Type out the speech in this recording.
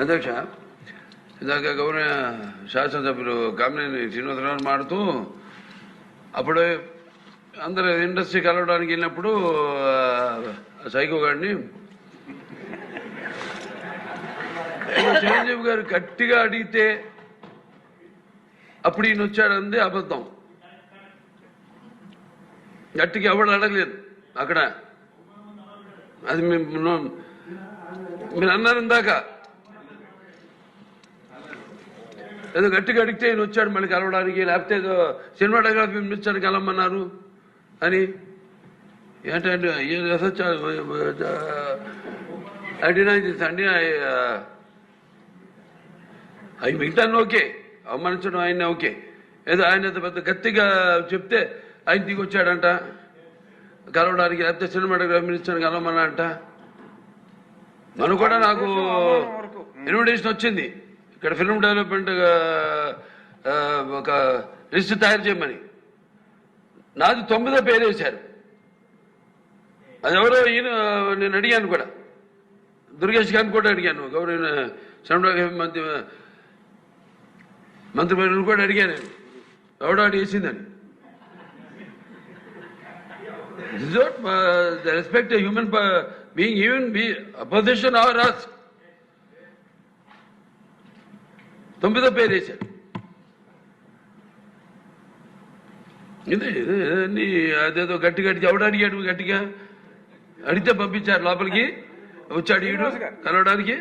అధ్యక్ష, ఇందాక గౌరవ శాసనసభ్యులు కామినేని శ్రీనివాసరావు మాడుతూ అప్పుడు అందరూ ఇండస్ట్రీ కలవడానికి వెళ్ళినప్పుడు సైకో గారిని చిరంజీవి గారు గట్టిగా అడిగితే అప్పుడు ఈయన వచ్చాడంది అబద్ధం. గట్టిగా ఎవడు అడగలేదు అక్కడ. అది మీరు అన్నారు ఇందాక, ఏదో గట్టిగా అడిగితే ఈయన వచ్చాడు మళ్ళీ కలవడానికి, లేకపోతే ఏదో సినిమాటోగ్రఫీ మినిస్టర్ కలవమన్నారు అని. ఏంటంటే అవి మిగతాన్ని ఓకే, అవమానించడం ఆయన ఓకే, ఏదో ఆయన పెద్ద గట్టిగా చెప్తే ఆయన దిగి వచ్చాడంట కలవడానికి, లేకపోతే సినిమాటోగ్రఫీ మినిస్టర్ కలవమన్నా అంట. మనం కూడా నాకు ఇన్విటేషన్ వచ్చింది ఇక్కడ ఫిల్మ్ డెవలప్మెంట్ ఒక లిస్ట్ తయారు చేయమని. నాది 9వ పేరు వేశారు. అది ఎవరో ఈయన నేను అడిగాను కూడా, దుర్గేష్ గారిని కూడా అడిగాను, గౌరవ సినిమాటోగ్రఫీ మంత్రివర్యులు కూడా అడిగాను, ఎవడో అడిగేసిందని. Respect human being, even be opposition or us. 9వ పేరు వేశారు. ఇదే అదేదో గట్టిగా ఎవడు అడిగాడు, గట్టిగా అడిగితే పంపించారు లోపలికి, వచ్చాడు ఈడు కలవడానికి.